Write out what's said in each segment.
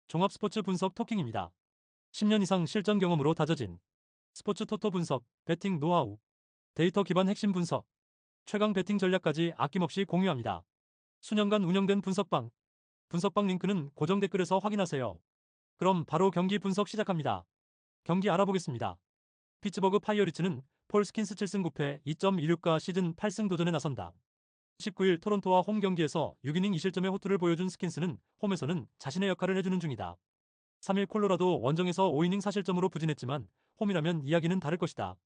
종합 스포츠 분석 토킹입니다. 10년 이상 실전 경험으로 다져진 스포츠 토토 분석, 배팅 노하우, 데이터 기반 핵심 분석, 최강 배팅 전략까지 아낌없이 공유합니다. 수년간 운영된 분석방 링크는 고정 댓글에서 확인하세요. 그럼 바로 경기 분석 시작합니다. 경기 알아보겠습니다. 피츠버그 파이어리츠는 폴 스킨스 7승 9패 2.26가 시즌 8승 도전에 나선다. 19일 토론토와 홈 경기에서 6이닝 2실점의 호투를 보여준 스킨스는 홈에서는 자신의 역할을 해주는 중이다. 3일 콜로라도 원정에서 5이닝 4실점으로 부진했지만 홈이라면 이야기는 다를 것이다.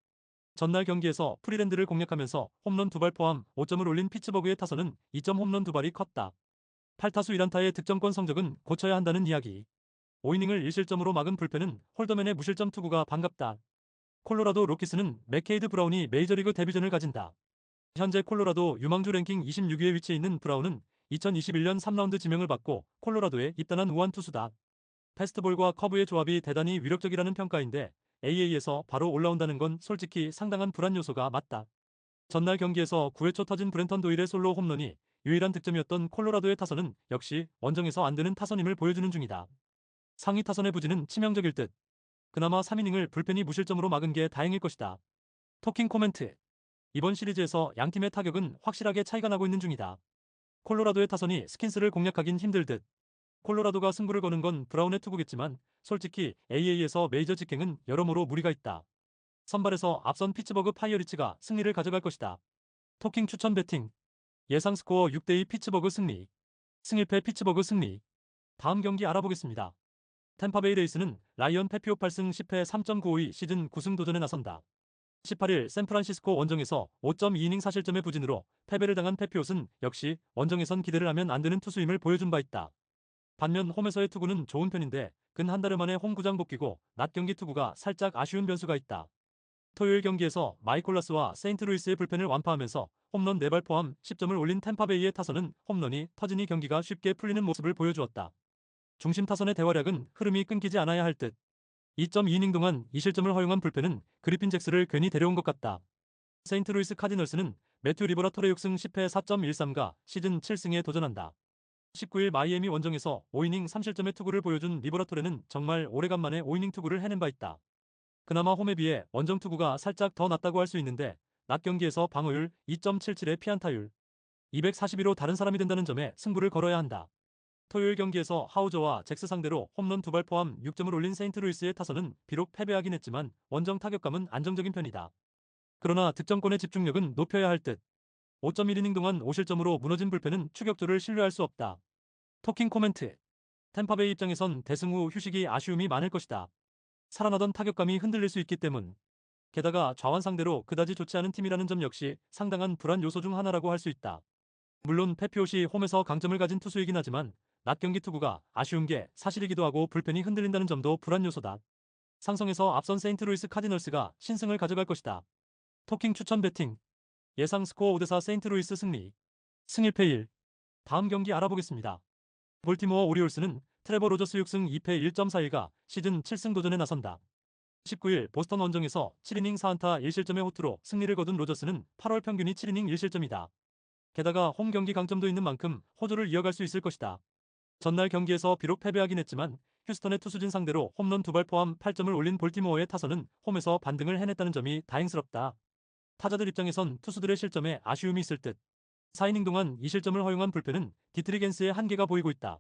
전날 경기에서 프리랜드를 공략하면서 홈런 2발 포함 5점을 올린 피츠버그의 타선은 2점 홈런 2발이 컸다. 8타수 1안타의 득점권 성적은 고쳐야 한다는 이야기. 5이닝을 1실점으로 막은 불펜은 홀더맨의 무실점 투구가 반갑다. 콜로라도 로키스는 맥케이드 브라운이 메이저리그 데뷔전을 가진다. 현재 콜로라도 유망주 랭킹 26위에 위치해 있는 브라운은 2021년 3라운드 지명을 받고 콜로라도에 입단한 우완 투수다. 패스트볼과 커브의 조합이 대단히 위력적이라는 평가인데 AA에서 바로 올라온다는 건 솔직히 상당한 불안 요소가 맞다. 전날 경기에서 9회 초 터진 브렌턴 도일의 솔로 홈런이 유일한 득점이었던 콜로라도의 타선은 역시 원정에서 안 되는 타선임을 보여주는 중이다. 상위 타선의 부진은 치명적일 듯. 그나마 3이닝을 불펜이 무실점으로 막은 게 다행일 것이다. 토킹 코멘트. 이번 시리즈에서 양팀의 타격은 확실하게 차이가 나고 있는 중이다. 콜로라도의 타선이 스킨스를 공략하긴 힘들 듯. 콜로라도가 승부를 거는 건 브라운의 투구겠지만 솔직히 AA에서 메이저 직행은 여러모로 무리가 있다. 선발에서 앞선 피츠버그 파이어리츠가 승리를 가져갈 것이다. 토킹 추천 배팅. 예상 스코어 6대2 피츠버그 승리. 승일패 피츠버그 승리. 다음 경기 알아보겠습니다. 템파베이 레이스는 라이언 페피오 8승 10패 3.95의 시즌 9승 도전에 나선다. 18일 샌프란시스코 원정에서 5.2이닝 4실점의 부진으로 패배를 당한 페피옷은 역시 원정에선 기대를 하면 안 되는 투수임을 보여준 바 있다. 반면 홈에서의 투구는 좋은 편인데 근 한 달여 만에 홈구장 복귀고 낮 경기 투구가 살짝 아쉬운 변수가 있다. 토요일 경기에서 마이콜라스와 세인트루이스의 불펜을 완파하면서 홈런 4발 포함 10점을 올린 템파베이의 타선은 홈런이 터지니 경기가 쉽게 풀리는 모습을 보여주었다. 중심 타선의 대활약은 흐름이 끊기지 않아야 할 듯. 2.2이닝 동안 2실점을 허용한 불펜은 그리핀 잭스를 괜히 데려온 것 같다. 세인트루이스 카디널스는 매튜 리버라토레 6승 10패 4.13가 시즌 7승에 도전한다. 19일 마이애미 원정에서 5이닝 3실점의 투구를 보여준 리버라토레는 정말 오래간만에 5이닝 투구를 해낸 바 있다. 그나마 홈에 비해 원정 투구가 살짝 더 낫다고 할 수 있는데 낮 경기에서 방어율 2.77의 피안타율 241호 다른 사람이 된다는 점에 승부를 걸어야 한다. 토요일 경기에서 하우저와 잭스 상대로 홈런 2발 포함 6점을 올린 세인트루이스의 타선은 비록 패배하긴 했지만 원정 타격감은 안정적인 편이다. 그러나 득점권의 집중력은 높여야 할 듯. 5.1이닝 동안 5실점으로 무너진 불펜은 추격조를 신뢰할 수 없다. 토킹 코멘트. 템파베이 입장에선 대승 후 휴식이 아쉬움이 많을 것이다. 살아나던 타격감이 흔들릴 수 있기 때문. 게다가 좌완 상대로 그다지 좋지 않은 팀이라는 점 역시 상당한 불안 요소 중 하나라고 할 수 있다. 물론 페피옷이 홈에서 강점을 가진 투수이긴 하지만 낮 경기 투구가 아쉬운 게 사실이기도 하고 불펜이 흔들린다는 점도 불안 요소다. 상성에서 앞선 세인트루이스 카디널스가 신승을 가져갈 것이다. 토킹 추천 배팅. 예상 스코어 5대4 세인트루이스 승리. 승일패 1. 다음 경기 알아보겠습니다. 볼티모어 오리올스는 트레버 로저스 6승 2패 1.41가 시즌 7승 도전에 나선다. 19일 보스턴 원정에서 7이닝 4안타 1실점의 호투로 승리를 거둔 로저스는 8월 평균이 7이닝 1실점이다. 게다가 홈 경기 강점도 있는 만큼 호조를 이어갈 수 있을 것이다. 전날 경기에서 비록 패배하긴 했지만 휴스턴의 투수진 상대로 홈런 2발 포함 8점을 올린 볼티모어의 타선은 홈에서 반등을 해냈다는 점이 다행스럽다. 타자들 입장에선 투수들의 실점에 아쉬움이 있을 듯. 4이닝 동안 2실점을 허용한 불펜은 디트리겐스의 한계가 보이고 있다.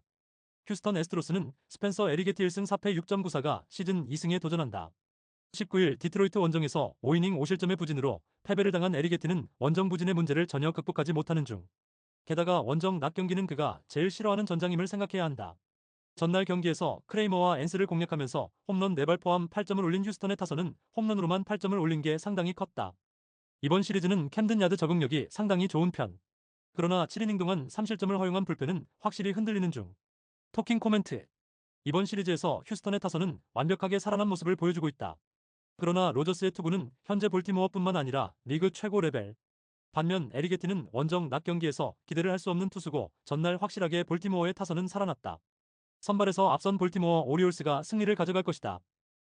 휴스턴 애스트로스는 스펜서 에리게티 1승 4패 6.94가 시즌 2승에 도전한다. 19일 디트로이트 원정에서 5이닝 5실점의 부진으로 패배를 당한 에리게티는 원정 부진의 문제를 전혀 극복하지 못하는 중. 게다가 원정 낮 경기는 그가 제일 싫어하는 전장임을 생각해야 한다. 전날 경기에서 크레이머와 앤스를 공략하면서 홈런 4발 포함 8점을 올린 휴스턴의 타선은 홈런으로만 8점을 올린 게 상당히 컸다. 이번 시리즈는 캠든 야드 적응력이 상당히 좋은 편. 그러나 7이닝 동안 3실점을 허용한 불펜은 확실히 흔들리는 중. 토킹 코멘트. 이번 시리즈에서 휴스턴의 타선은 완벽하게 살아난 모습을 보여주고 있다. 그러나 로저스의 투구는 현재 볼티모어뿐만 아니라 리그 최고 레벨. 반면 에리게티는 원정 낮 경기에서 기대를 할 수 없는 투수고 전날 확실하게 볼티모어의 타선은 살아났다. 선발에서 앞선 볼티모어 오리올스가 승리를 가져갈 것이다.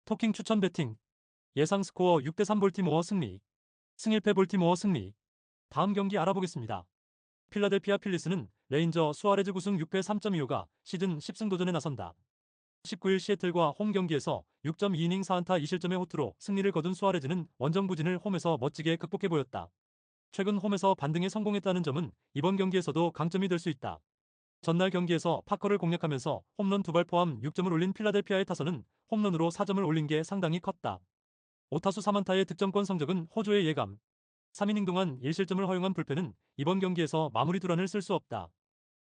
토킹 추천 배팅. 예상 스코어 6대3 볼티모어 승리. 승일패 볼티모어 승리. 다음 경기 알아보겠습니다. 필라델피아 필리스는 레인저 수아레즈 9승 6패 3.25가 시즌 10승 도전에 나선다. 19일 시애틀과 홈 경기에서 6.2이닝 4안타 2실점의 호투로 승리를 거둔 수아레즈는 원정 부진을 홈에서 멋지게 극복해 보였다. 최근 홈에서 반등에 성공했다는 점은 이번 경기에서도 강점이 될 수 있다. 전날 경기에서 파커를 공략하면서 홈런 2발 포함 6점을 올린 필라델피아의 타선은 홈런으로 4점을 올린 게 상당히 컸다. 5타수 3안타의 득점권 성적은 호조의 예감. 3이닝 동안 1실점을 허용한 불펜은 이번 경기에서 마무리 두란을 쓸 수 없다.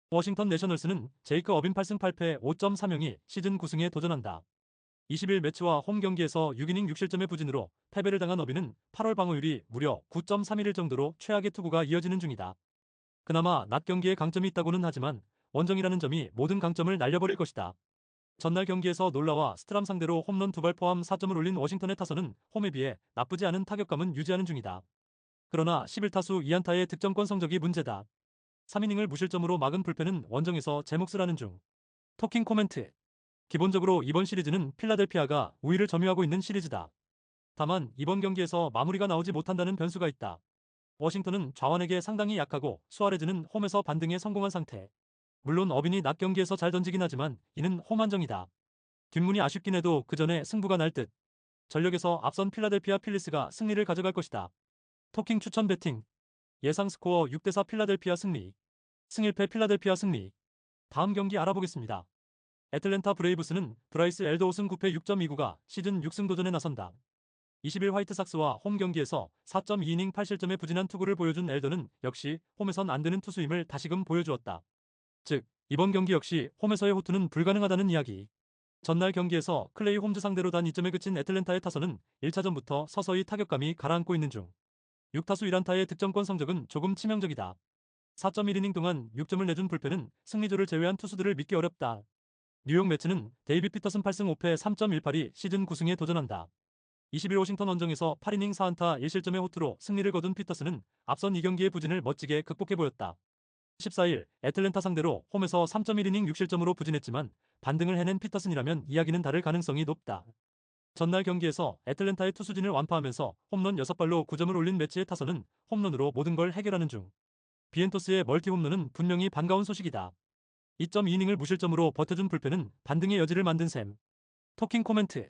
워싱턴 내셔널스는 제이크 어빈 8승 8패 5.3형이 시즌 9승에 도전한다. 20일 매치와 홈 경기에서 6이닝 6실점의 부진으로 패배를 당한 어빈은 8월 방어율이 무려 9.31일 정도로 최악의 투구가 이어지는 중이다. 그나마 낮 경기에 강점이 있다고는 하지만 원정이라는 점이 모든 강점을 날려버릴 것이다. 전날 경기에서 놀라와 스트람 상대로 홈런 2발 포함 4점을 올린 워싱턴의 타선은 홈에 비해 나쁘지 않은 타격감은 유지하는 중이다. 그러나 11타수 2안타의 득점권 성적이 문제다. 3이닝을 무실점으로 막은 불펜은 원정에서 제 몫을 하는 중. 토킹 코멘트. 기본적으로 이번 시리즈는 필라델피아가 우위를 점유하고 있는 시리즈다. 다만 이번 경기에서 마무리가 나오지 못한다는 변수가 있다. 워싱턴은 좌완에게 상당히 약하고 수아레즈는 홈에서 반등에 성공한 상태. 물론 어빈이 낮 경기에서 잘 던지긴 하지만 이는 홈 한정이다. 뒷문이 아쉽긴 해도 그 전에 승부가 날 듯. 전력에서 앞선 필라델피아 필리스가 승리를 가져갈 것이다. 토킹 추천 배팅. 예상 스코어 6대4 필라델피아 승리. 승일패 필라델피아 승리. 다음 경기 알아보겠습니다. 애틀랜타 브레이브스는 브라이스 엘더오슨 9패 6.29가 시즌 6승 도전에 나선다. 20일 화이트삭스와 홈 경기에서 4.2이닝 8실점의 부진한 투구를 보여준 엘더는 역시 홈에선 안 되는 투수임을 다시금 보여주었다. 즉, 이번 경기 역시 홈에서의 호투는 불가능하다는 이야기. 전날 경기에서 클레이 홈즈 상대로 단 2점에 그친 애틀랜타의 타선은 1차전부터 서서히 타격감이 가라앉고 있는 중. 6타수 1안타의 득점권 성적은 조금 치명적이다. 4.1이닝 동안 6점을 내준 불펜은 승리조를 제외한 투수들을 믿기 어렵다. 뉴욕 매츠는 데이비 피터슨 8승 5패 3.18이 시즌 9승에 도전한다. 20일 워싱턴 원정에서 8이닝 4안타 1실점의 호투로 승리를 거둔 피터슨은 앞선 2경기의 부진을 멋지게 극복해 보였다. 14일 애틀랜타 상대로 홈에서 3.1이닝 6실점으로 부진했지만 반등을 해낸 피터슨이라면 이야기는 다를 가능성이 높다. 전날 경기에서 애틀랜타의 투수진을 완파하면서 홈런 6발로 9점을 올린 매치의 타선은 홈런으로 모든 걸 해결하는 중. 비엔토스의 멀티 홈런은 분명히 반가운 소식이다. 2.2이닝을 무실점으로 버텨준 불펜은 반등의 여지를 만든 셈. 토킹 코멘트.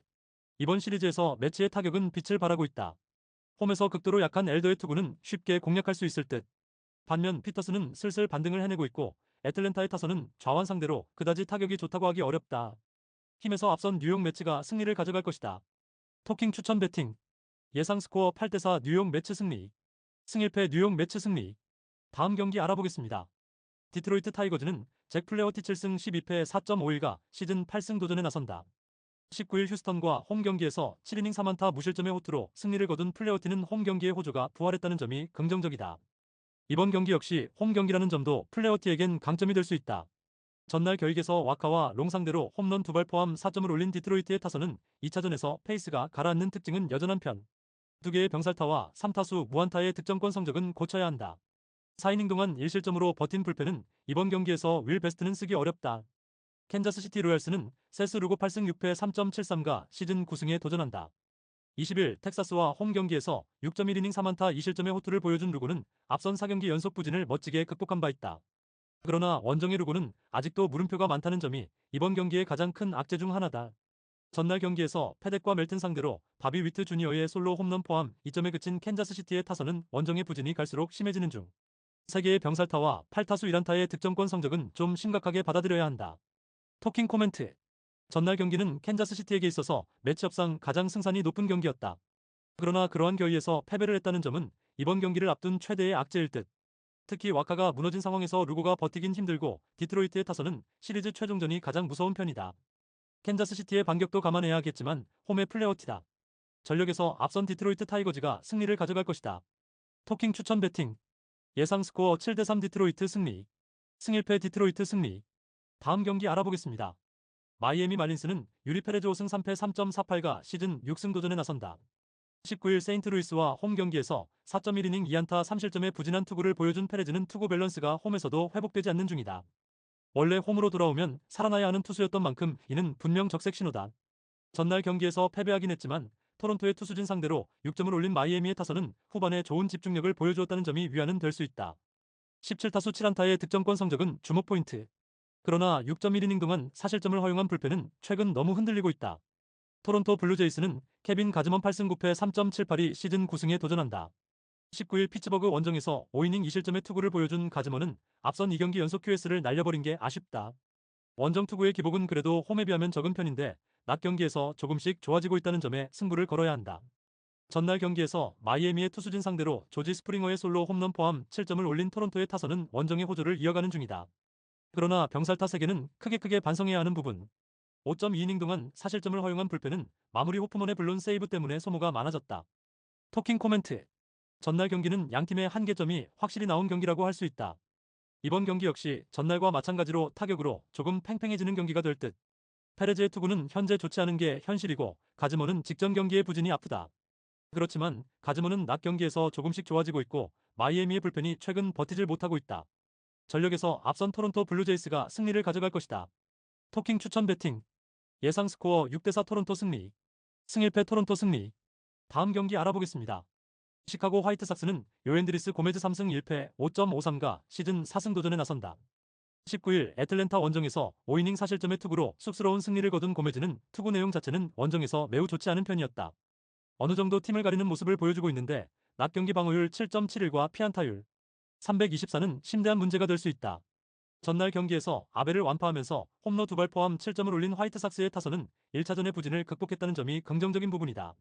이번 시리즈에서 매치의 타격은 빛을 발하고 있다. 홈에서 극도로 약한 엘더의 투구는 쉽게 공략할 수 있을 듯. 반면 피터스는 슬슬 반등을 해내고 있고 애틀랜타의 타선은 좌완 상대로 그다지 타격이 좋다고 하기 어렵다. 힘에서 앞선 뉴욕 매치가 승리를 가져갈 것이다. 토킹 추천 배팅. 예상 스코어 8대4 뉴욕 매치 승리. 승일패 뉴욕 매치 승리. 다음 경기 알아보겠습니다. 디트로이트 타이거즈는 잭 플레어티 7승 12패 4.51가 시즌 8승 도전에 나선다. 19일 휴스턴과 홈 경기에서 7이닝 3안타 무실점의 호투로 승리를 거둔 플레어티는 홈 경기의 호조가 부활했다는 점이 긍정적이다. 이번 경기 역시 홈 경기라는 점도 플레어티에겐 강점이 될 수 있다. 전날 결국에서 와카와 롱 상대로 홈런 2발 포함 4점을 올린 디트로이트의 타선은 2차전에서 페이스가 가라앉는 특징은 여전한 편. 2개의 병살타와 3타수 무안타의 득점권 성적은 고쳐야 한다. 4이닝 동안 1실점으로 버틴 불펜은 이번 경기에서 윌 베스트는 쓰기 어렵다. 캔자스시티 로얄스는 세스 루고 8승 6패 3.73가 시즌 9승에 도전한다. 20일 텍사스와 홈 경기에서 6.1이닝 3안타 2실점의 호투를 보여준 루고는 앞선 4경기 연속 부진을 멋지게 극복한 바 있다. 그러나 원정의 루고는 아직도 물음표가 많다는 점이 이번 경기의 가장 큰 악재 중 하나다. 전날 경기에서 패덱과 멜튼 상대로 바비 위트 주니어의 솔로 홈런 포함 2점에 그친 캔자스시티의 타선은 원정의 부진이 갈수록 심해지는 중. 3개의 병살타와 8타수 1안타의 득점권 성적은 좀 심각하게 받아들여야 한다. 토킹 코멘트. 전날 경기는 캔자스시티에게 있어서 매치업상 가장 승산이 높은 경기였다. 그러나 그러한 결의에서 패배를 했다는 점은 이번 경기를 앞둔 최대의 악재일 듯. 특히 와카가 무너진 상황에서 루고가 버티긴 힘들고 디트로이트의 타선은 시리즈 최종전이 가장 무서운 편이다. 캔자스시티의 반격도 감안해야 하겠지만 홈의 플레어티다. 전력에서 앞선 디트로이트 타이거즈가 승리를 가져갈 것이다. 토킹 추천 배팅. 예상 스코어 7대3 디트로이트 승리. 승일패 디트로이트 승리. 다음 경기 알아보겠습니다. 마이애미 말린스는 유리 페레즈 5승 3패 3.48가 시즌 6승 도전에 나선다. 19일 세인트루이스와 홈 경기에서 4.1이닝 2안타 3실점의 부진한 투구를 보여준 페레즈는 투구 밸런스가 홈에서도 회복되지 않는 중이다. 원래 홈으로 돌아오면 살아나야 하는 투수였던 만큼 이는 분명 적색 신호다. 전날 경기에서 패배하긴 했지만 토론토의 투수진 상대로 6점을 올린 마이애미의 타선은 후반에 좋은 집중력을 보여주었다는 점이 위안은 될 수 있다. 17타수 7안타의 득점권 성적은 주목 포인트. 그러나 6.1이닝 동안 사실점을 허용한 불펜은 최근 너무 흔들리고 있다. 토론토 블루제이스는 케빈 가즈먼 8승 9패 3.78이 시즌 9승에 도전한다. 19일 피츠버그 원정에서 5이닝 2실점의 투구를 보여준 가즈먼은 앞선 2경기 연속 QS를 날려버린 게 아쉽다. 원정 투구의 기복은 그래도 홈에 비하면 적은 편인데 낮 경기에서 조금씩 좋아지고 있다는 점에 승부를 걸어야 한다. 전날 경기에서 마이애미의 투수진 상대로 조지 스프링어의 솔로 홈런 포함 7점을 올린 토론토의 타선은 원정의 호조를 이어가는 중이다. 그러나 병살타 3개는 크게 반성해야 하는 부분. 5.2이닝 동안 사실점을 허용한 불펜은 마무리 호프먼의 블론 세이브 때문에 소모가 많아졌다. 토킹 코멘트. 전날 경기는 양팀의 한계점이 확실히 나온 경기라고 할 수 있다. 이번 경기 역시 전날과 마찬가지로 타격으로 조금 팽팽해지는 경기가 될 듯. 페레즈의 투구는 현재 좋지 않은 게 현실이고 가즈먼은 직전 경기의 부진이 아프다. 그렇지만 가즈먼은 낮 경기에서 조금씩 좋아지고 있고 마이애미의 불펜이 최근 버티질 못하고 있다. 전력에서 앞선 토론토 블루제이스가 승리를 가져갈 것이다. 토킹 추천 배팅. 예상 스코어 6대4 토론토 승리. 승 1패 토론토 승리. 다음 경기 알아보겠습니다. 시카고 화이트삭스는 요앤드리스 고메즈 3승 1패 5.53가 시즌 4승 도전에 나선다. 19일 애틀랜타 원정에서 5이닝 사실점의 투구로 쑥스러운 승리를 거둔 고메즈는 투구 내용 자체는 원정에서 매우 좋지 않은 편이었다. 어느 정도 팀을 가리는 모습을 보여주고 있는데 낮 경기 방어율 7.71과 피안타율 324는 심대한 문제가 될 수 있다. 전날 경기에서 아벨을 완파하면서 홈런 2발 포함 7점을 올린 화이트삭스의 타선은 1차전의 부진을 극복했다는 점이 긍정적인 부분이다.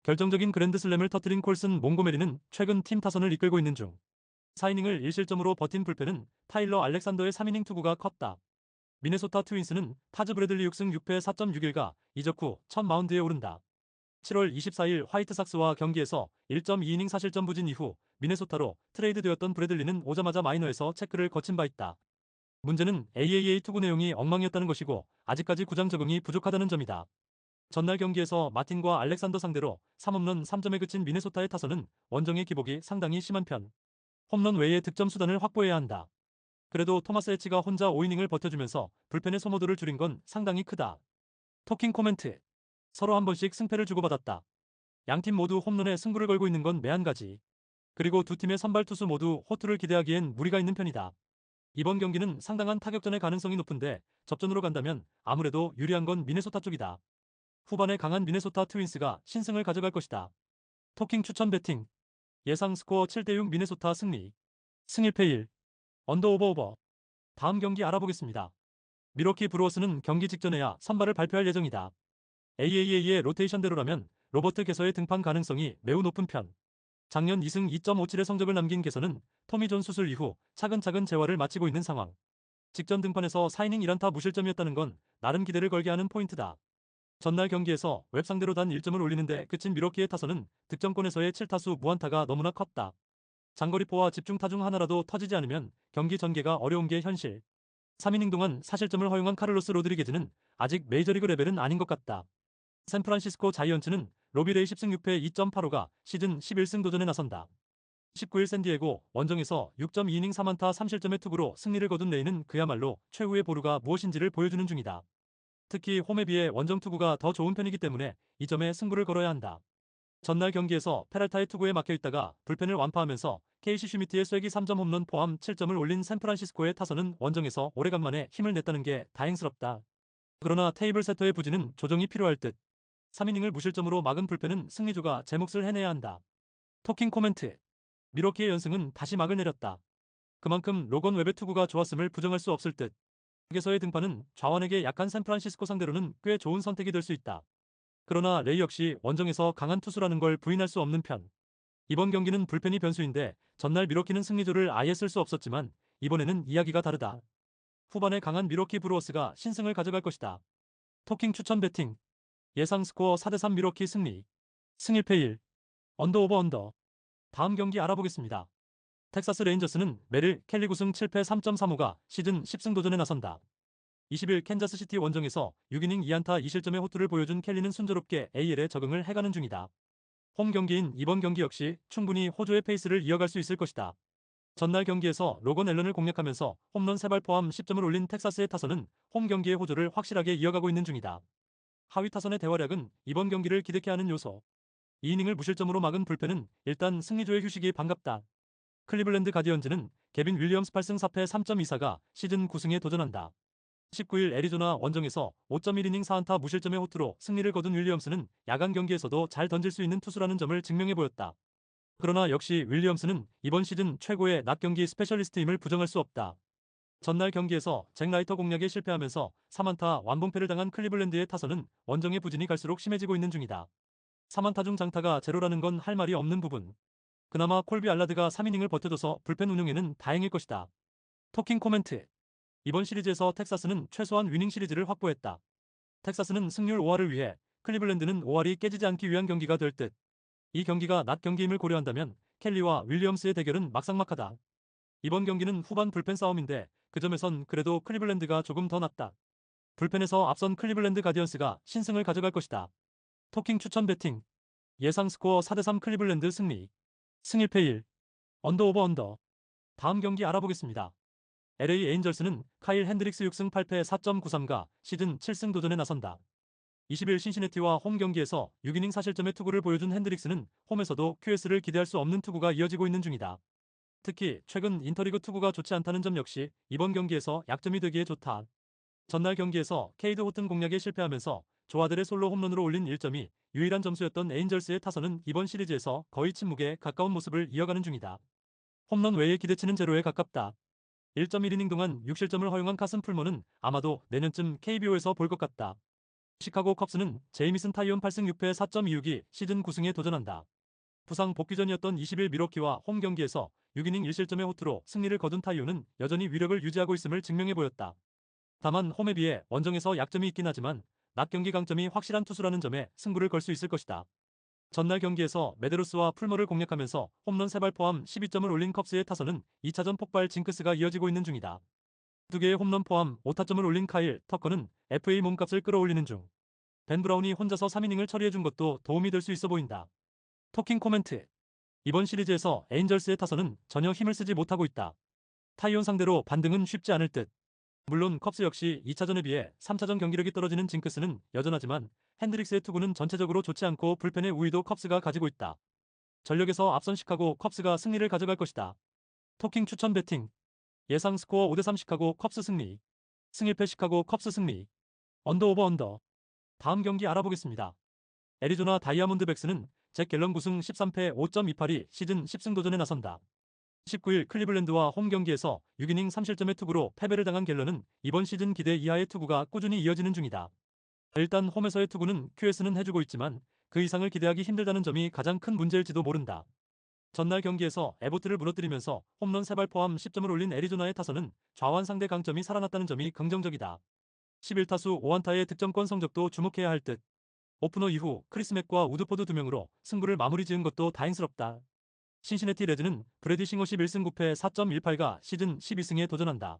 결정적인 그랜드슬램을 터뜨린 콜슨 몽고메리는 최근 팀 타선을 이끌고 있는 중. 4이닝을 1실점으로 버틴 불펜은 타일러 알렉산더의 3이닝 투구가 컸다. 미네소타 트윈스는 타즈 브래들리 6승 6패 4.61가 이적 후 첫 마운드에 오른다. 7월 24일 화이트삭스와 경기에서 1.2이닝 사실점 부진 이후 미네소타로 트레이드되었던 브래들리는 오자마자 마이너에서 체크를 거친 바 있다. 문제는 AAA 투구 내용이 엉망이었다는 것이고 아직까지 구장 적응이 부족하다는 점이다. 전날 경기에서 마틴과 알렉산더 상대로 3홈런 3점에 그친 미네소타의 타선은 원정의 기복이 상당히 심한 편. 홈런 외에 득점 수단을 확보해야 한다. 그래도 토마스 에치가 혼자 5이닝을 버텨주면서 불펜의 소모도를 줄인 건 상당히 크다. 토킹 코멘트. 서로 한 번씩 승패를 주고받았다. 양팀 모두 홈런에 승부를 걸고 있는 건 매한가지. 그리고 두 팀의 선발 투수 모두 호투를 기대하기엔 무리가 있는 편이다. 이번 경기는 상당한 타격전의 가능성이 높은데 접전으로 간다면 아무래도 유리한 건 미네소타 쪽이다. 후반에 강한 미네소타 트윈스가 신승을 가져갈 것이다. 토킹 추천 배팅. 예상 스코어 7대6 미네소타 승리. 승 1패 1. 언더 오버 오버. 다음 경기 알아보겠습니다. 미러키 브루어스는 경기 직전에야 선발을 발표할 예정이다. AAA의 로테이션대로라면 로버트 개서의 등판 가능성이 매우 높은 편. 작년 2승 2.57의 성적을 남긴 개서는 토미 존 수술 이후 차근차근 재활을 마치고 있는 상황. 직전 등판에서 4이닝 1안타 무실점이었다는 건 나름 기대를 걸게 하는 포인트다. 전날 경기에서 웹 상대로 단 1점을 올리는데 그친 미러키의 타선은 득점권에서의 7타수 무안타가 너무나 컸다. 장거리포와 집중타 중 하나라도 터지지 않으면 경기 전개가 어려운 게 현실. 3이닝 동안 사실점을 허용한 카를로스 로드리게즈는 아직 메이저리그 레벨은 아닌 것 같다. 샌프란시스코 자이언츠는 로비레이 10승 6패 2.85가 시즌 11승 도전에 나선다. 19일 샌디에고 원정에서 6.2이닝 3안타 3실점의 투구로 승리를 거둔 레이는 그야말로 최후의 보루가 무엇인지를 보여주는 중이다. 특히 홈에 비해 원정 투구가 더 좋은 편이기 때문에 이 점에 승부를 걸어야 한다. 전날 경기에서 페랄타의 투구에 막혀있다가 불펜을 완파하면서 KC 슈미트의 쐐기 3점 홈런 포함 7점을 올린 샌프란시스코의 타선은 원정에서 오래간만에 힘을 냈다는 게 다행스럽다. 그러나 테이블 세터의 부진은 조정이 필요할 듯. 3이닝을 무실점으로 막은 불펜은 승리주가 제 몫을 해내야 한다. 토킹 코멘트. 미러키의 연승은 다시 막을 내렸다. 그만큼 로건 웹의 투구가 좋았음을 부정할 수 없을 듯. 에서의 등판은 좌완에게 약한 샌프란시스코 상대로는 꽤 좋은 선택이 될 수 있다. 그러나 레이 역시 원정에서 강한 투수라는 걸 부인할 수 없는 편. 이번 경기는 불펜이 변수인데 전날 미러키는 승리조를 아예 쓸 수 없었지만 이번에는 이야기가 다르다. 후반에 강한 미러키 브루어스가 신승을 가져갈 것이다. 토킹 추천 배팅. 예상 스코어 4대3 미러키 승리. 승 1패 1. 언더 오버 언더. 다음 경기 알아보겠습니다. 텍사스 레인저스는 메릴 켈리 9승 7패 3.35가 시즌 10승 도전에 나선다. 20일 캔자스시티 원정에서 6이닝 2안타 2실점의 호투를 보여준 켈리는 순조롭게 AL에 적응을 해가는 중이다. 홈 경기인 이번 경기 역시 충분히 호조의 페이스를 이어갈 수 있을 것이다. 전날 경기에서 로건 앨런을 공략하면서 홈런 3발 포함 10점을 올린 텍사스의 타선은 홈 경기의 호조를 확실하게 이어가고 있는 중이다. 하위 타선의 대활약은 이번 경기를 기대케 하는 요소. 2이닝을 무실점으로 막은 불펜은 일단 승리조의 휴식이 반갑다. 클리블랜드 가디언즈는 개빈 윌리엄스 8승 4패 3.24가 시즌 9승에 도전한다. 19일 애리조나 원정에서 5.1이닝 4안타 무실점의 호투로 승리를 거둔 윌리엄스는 야간 경기에서도 잘 던질 수 있는 투수라는 점을 증명해 보였다. 그러나 역시 윌리엄스는 이번 시즌 최고의 낮 경기 스페셜리스트임을 부정할 수 없다. 전날 경기에서 잭 라이터 공략에 실패하면서 3안타 완봉패를 당한 클리블랜드의 타선은 원정의 부진이 갈수록 심해지고 있는 중이다. 3안타 중 장타가 제로라는 건 할 말이 없는 부분. 그나마 콜비 알라드가 3이닝을 버텨줘서 불펜 운용에는 다행일 것이다. 토킹 코멘트. 이번 시리즈에서 텍사스는 최소한 위닝 시리즈를 확보했다. 텍사스는 승률 5할을 위해, 클리블랜드는 5할이 깨지지 않기 위한 경기가 될 듯. 이 경기가 낮 경기임을 고려한다면 켈리와 윌리엄스의 대결은 막상막하다. 이번 경기는 후반 불펜 싸움인데 그 점에선 그래도 클리블랜드가 조금 더 낫다. 불펜에서 앞선 클리블랜드 가디언스가 신승을 가져갈 것이다. 토킹 추천 배팅. 예상 스코어 4대3 클리블랜드 승리. 승일패 1. 언더 오버 언더. 다음 경기 알아보겠습니다. LA 에인절스는 카일 핸드릭스 6승 8패 4.93가 시즌 7승 도전에 나선다. 20일 신시내티와 홈 경기에서 6이닝 사실점의 투구를 보여준 핸드릭스는 홈에서도 QS를 기대할 수 없는 투구가 이어지고 있는 중이다. 특히 최근 인터리그 투구가 좋지 않다는 점 역시 이번 경기에서 약점이 되기에 좋다. 전날 경기에서 케이드 호튼 공략에 실패하면서 조아들의 솔로 홈런으로 올린 1점이 유일한 점수였던 에인절스의 타선은 이번 시리즈에서 거의 침묵에 가까운 모습을 이어가는 중이다. 홈런 외의 기대치는 제로에 가깝다. 1.1이닝 동안 6실점을 허용한 카슨 풀머는 아마도 내년쯤 KBO에서 볼 것 같다. 시카고 컵스는 제이미슨 타이온 8승 6패 4.26이 시즌 9승에 도전한다. 부상 복귀전이었던 20일 미러키와 홈 경기에서 6이닝 1실점의 호투로 승리를 거둔 타이온은 여전히 위력을 유지하고 있음을 증명해 보였다. 다만 홈에 비해 원정에서 약점이 있긴 하지만 낮 경기 강점이 확실한 투수라는 점에 승부를 걸 수 있을 것이다. 전날 경기에서 메데로스와 풀머를 공략하면서 홈런 3발 포함 12점을 올린 컵스의 타선은 2차전 폭발 징크스가 이어지고 있는 중이다. 2개의 홈런 포함 5타점을 올린 카일 터커는 FA 몸값을 끌어올리는 중. 벤 브라운이 혼자서 3이닝을 처리해준 것도 도움이 될 수 있어 보인다. 토킹 코멘트. 이번 시리즈에서 에인절스의 타선은 전혀 힘을 쓰지 못하고 있다. 타이온 상대로 반등은 쉽지 않을 듯. 물론 컵스 역시 2차전에 비해 3차전 경기력이 떨어지는 징크스는 여전하지만 핸드릭스의 투구는 전체적으로 좋지 않고 불펜의 우위도 컵스가 가지고 있다. 전력에서 앞선 시카고 컵스가 승리를 가져갈 것이다. 토킹 추천 배팅. 예상 스코어 5대3 시카고 컵스 승리. 승일패 시카고 컵스 승리. 언더 오버 언더. 다음 경기 알아보겠습니다. 애리조나 다이아몬드백스는 잭 갤런 9승 13패 5.28이 시즌 10승 도전에 나선다. 19일 클리블랜드와 홈 경기에서 6이닝 3실점의 투구로 패배를 당한 갤런은 이번 시즌 기대 이하의 투구가 꾸준히 이어지는 중이다. 일단 홈에서의 투구는 QS는 해주고 있지만 그 이상을 기대하기 힘들다는 점이 가장 큰 문제일지도 모른다. 전날 경기에서 에보트를 무너뜨리면서 홈런 3발 포함 10점을 올린 애리조나의 타선은 좌완 상대 강점이 살아났다는 점이 긍정적이다. 11타수 5안타의 득점권 성적도 주목해야 할 듯. 오프너 이후 크리스 맥과 우드포드 2명으로 승부를 마무리 지은 것도 다행스럽다. 신시내티 레즈는 브래디 싱어 11승 9패 4.18가 시즌 12승에 도전한다.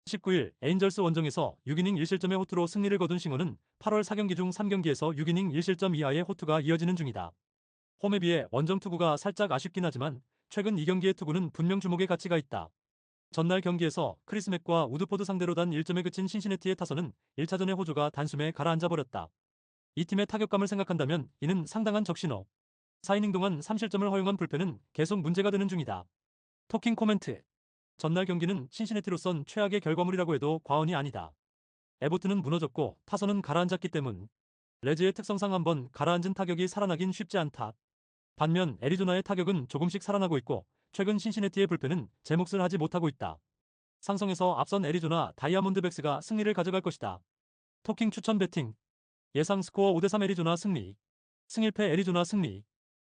19일 에인절스 원정에서 6이닝 1실점의 호투로 승리를 거둔 싱어는 8월 4경기 중 3경기에서 6이닝 1실점 이하의 호투가 이어지는 중이다. 홈에 비해 원정 투구가 살짝 아쉽긴 하지만 최근 2경기의 투구는 분명 주목의 가치가 있다. 전날 경기에서 크리스 맥과 우드포드 상대로 단 1점에 그친 신시내티의 타선은 1차전의 호조가 단숨에 가라앉아버렸다. 이 팀의 타격감을 생각한다면 이는 상당한 적신호. 4이닝 동안 3실점을 허용한 불펜은 계속 문제가 되는 중이다. 토킹 코멘트. 전날 경기는 신시내티로선 최악의 결과물이라고 해도 과언이 아니다. 에보트는 무너졌고 타선은 가라앉았기 때문. 레즈의 특성상 한번 가라앉은 타격이 살아나긴 쉽지 않다. 반면 애리조나의 타격은 조금씩 살아나고 있고 최근 신시내티의 불펜은 제 몫을 하지 못하고 있다. 상성에서 앞선 애리조나 다이아몬드백스가 승리를 가져갈 것이다. 토킹 추천 배팅. 예상 스코어 5대3 애리조나 승리. 승일패 애리조나 승리.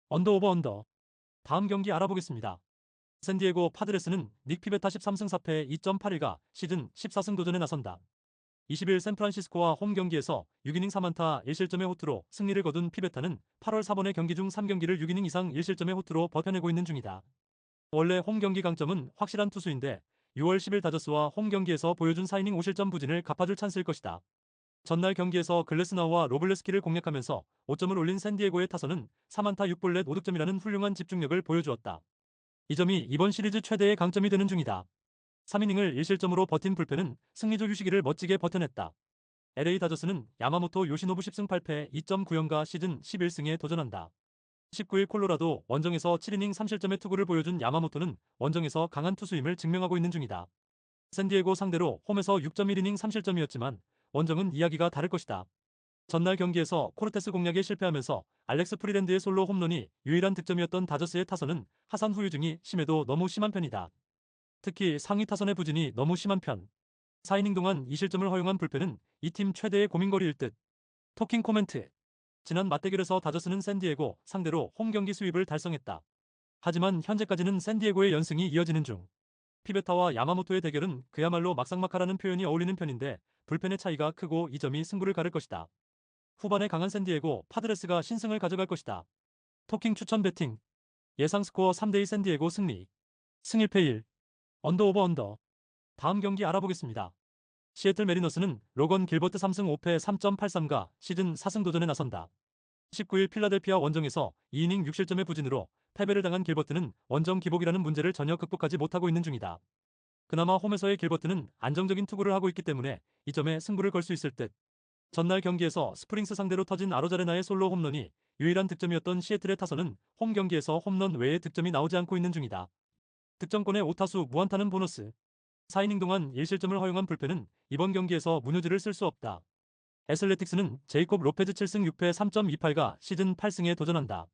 언더 오버 언더. 다음 경기 알아보겠습니다. 샌디에고 파드레스는 닉 피베타 13승 4패 2.81가 시즌 14승 도전에 나선다. 20일 샌프란시스코와 홈 경기에서 6이닝 3안타 1실점의 호투로 승리를 거둔 피베타는 8월 4번의 경기 중 3경기를 6이닝 이상 1실점의 호투로 버텨내고 있는 중이다. 원래 홈 경기 강점은 확실한 투수인데 6월 10일 다저스와 홈 경기에서 보여준 4이닝 5실점 부진을 갚아줄 찬스일 것이다. 전날 경기에서 글래스나우와 로블레스키를 공략하면서 5점을 올린 샌디에고의 타선은 3안타 6볼넷 5득점이라는 훌륭한 집중력을 보여주었다. 이 점이 이번 시리즈 최대의 강점이 되는 중이다. 3이닝을 1실점으로 버틴 불펜은 승리조 휴식기를 멋지게 버텨냈다. LA 다저스는 야마모토 요시노부 10승 8패 2.90가 시즌 11승에 도전한다. 19일 콜로라도 원정에서 7이닝 3실점의 투구를 보여준 야마모토는 원정에서 강한 투수임을 증명하고 있는 중이다. 샌디에고 상대로 홈에서 6.1이닝 3실점이었지만 원정은 이야기가 다를 것이다. 전날 경기에서 코르테스 공략에 실패하면서 알렉스 프리랜드의 솔로 홈런이 유일한 득점이었던 다저스의 타선은 하산 후유증이 심해도 너무 심한 편이다. 특히 상위 타선의 부진이 너무 심한 편. 4이닝 동안 2실점을 허용한 불펜은 이 팀 최대의 고민거리일 듯. 토킹 코멘트. 지난 맞대결에서 다저스는 샌디에고 상대로 홈 경기 수입을 달성했다. 하지만 현재까지는 샌디에고의 연승이 이어지는 중. 피베타와 야마모토의 대결은 그야말로 막상막하라는 표현이 어울리는 편인데 불펜의 차이가 크고 이 점이 승부를 가를 것이다. 후반에 강한 샌디에고 파드레스가 신승을 가져갈 것이다. 토킹 추천 배팅. 예상 스코어 3대2 샌디에고 승리. 승일패 1. 언더 오버 언더. 다음 경기 알아보겠습니다. 시애틀 메리너스는 로건 길버트 3승 5패 3.83가 시즌 4승 도전에 나선다. 19일 필라델피아 원정에서 2이닝 6실점의 부진으로 패배를 당한 길버트는 원정 기복이라는 문제를 전혀 극복하지 못하고 있는 중이다. 그나마 홈에서의 길버트는 안정적인 투구를 하고 있기 때문에 이 점에 승부를 걸 수 있을 듯. 전날 경기에서 스프링스 상대로 터진 아로자레나의 솔로 홈런이 유일한 득점이었던 시애틀의 타선은 홈 경기에서 홈런 외에 득점이 나오지 않고 있는 중이다. 득점권의 5타수 무안타는 보너스. 4이닝 동안 1실점을 허용한 불펜은 이번 경기에서 문효지를 쓸 수 없다. 애슬레틱스는 제이콥 로페즈 7승 6패 3.28가 시즌 8승에 도전한다.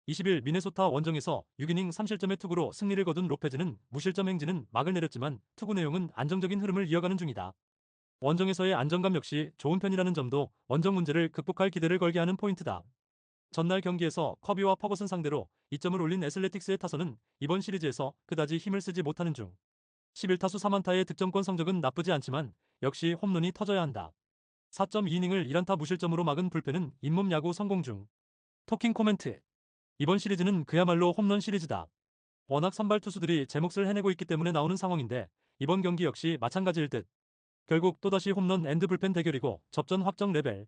20일 미네소타 원정에서 6이닝 3실점의 투구로 승리를 거둔 로페즈는 무실점 행진은 막을 내렸지만 투구 내용은 안정적인 흐름을 이어가는 중이다. 원정에서의 안정감 역시 좋은 편이라는 점도 원정 문제를 극복할 기대를 걸게 하는 포인트다. 전날 경기에서 커비와 퍼거슨 상대로 2점을 올린 애슬레틱스의 타선은 이번 시리즈에서 그다지 힘을 쓰지 못하는 중. 11타수 3안타의 득점권 성적은 나쁘지 않지만 역시 홈런이 터져야 한다. 4.2이닝을 1안타 무실점으로 막은 불펜은 잇몸 야구 성공 중. 토킹 코멘트. 이번 시리즈는 그야말로 홈런 시리즈다. 워낙 선발 투수들이 제 몫을 해내고 있기 때문에 나오는 상황인데 이번 경기 역시 마찬가지일 듯. 결국 또다시 홈런 앤드 불펜 대결이고 접전 확정 레벨.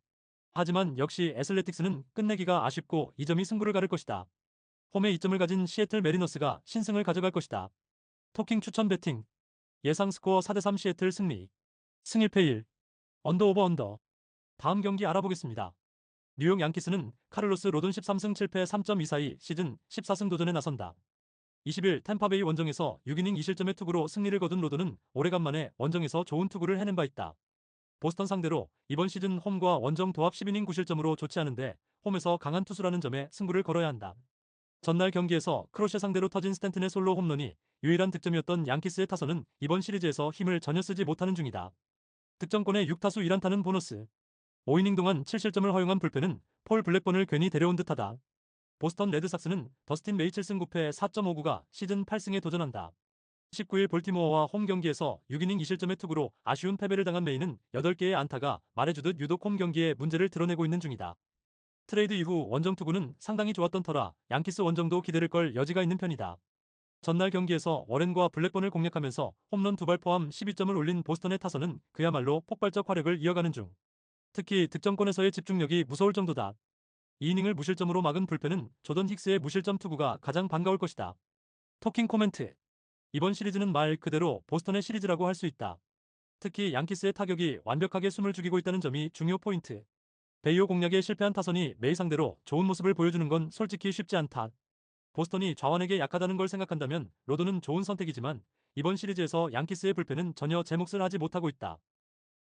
하지만 역시 애슬레틱스는 끝내기가 아쉽고 이 점이 승부를 가를 것이다. 홈에 2점을 가진 시애틀 메리너스가 신승을 가져갈 것이다. 토킹 추천 배팅. 예상 스코어 4대3 시애틀 승리. 승일패 1. 언더 오버 언더. 다음 경기 알아보겠습니다. 뉴욕 양키스는 카를로스 로돈 13승 7패 3.24이 시즌 14승 도전에 나선다. 20일 템파베이 원정에서 6이닝 2실점의 투구로 승리를 거둔 로돈은 오래간만에 원정에서 좋은 투구를 해낸 바 있다. 보스턴 상대로 이번 시즌 홈과 원정 도합 10이닝 9실점으로 좋지 않은데 홈에서 강한 투수라는 점에 승부를 걸어야 한다. 전날 경기에서 크로셰 상대로 터진 스탠튼의 솔로 홈런이 유일한 득점이었던 양키스의 타선은 이번 시리즈에서 힘을 전혀 쓰지 못하는 중이다. 득점권의 6타수 1안타는 보너스. 5이닝 동안 7실점을 허용한 불펜은 폴 블랙번을 괜히 데려온 듯하다. 보스턴 레드삭스는 더스틴 메이 7승 9패 4.59가 시즌 8승에 도전한다. 19일 볼티모어와 홈 경기에서 6이닝 2실점의 투구로 아쉬운 패배를 당한 메이는 8개의 안타가 말해주듯 유독 홈 경기에 문제를 드러내고 있는 중이다. 트레이드 이후 원정 투구는 상당히 좋았던 터라 양키스 원정도 기대를 걸 여지가 있는 편이다. 전날 경기에서 워렌과 블랙번을 공략하면서 홈런 2발 포함 12점을 올린 보스턴의 타선은 그야말로 폭발적 화력을 이어가는 중. 특히 득점권에서의 집중력이 무서울 정도다. 2이닝을 무실점으로 막은 불펜은 조던 힉스의 무실점 투구가 가장 반가울 것이다. 토킹 코멘트. 이번 시리즈는 말 그대로 보스턴의 시리즈라고 할 수 있다. 특히 양키스의 타격이 완벽하게 숨을 죽이고 있다는 점이 중요 포인트. 베이오 공략에 실패한 타선이 메이 상대로 좋은 모습을 보여주는 건 솔직히 쉽지 않다. 보스턴이 좌완에게 약하다는 걸 생각한다면 로드는 좋은 선택이지만 이번 시리즈에서 양키스의 불펜은 전혀 제 몫을 하지 못하고 있다.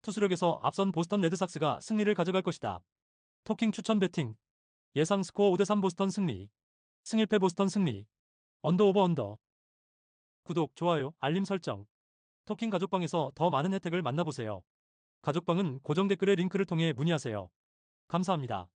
투수력에서 앞선 보스턴 레드삭스가 승리를 가져갈 것이다. 토킹 추천 배팅. 예상 스코어 5대3 보스턴 승리. 승일패 보스턴 승리. 언더 오버 언더. 구독, 좋아요, 알림 설정. 토킹 가족방에서 더 많은 혜택을 만나보세요. 가족방은 고정 댓글의 링크를 통해 문의하세요. 감사합니다.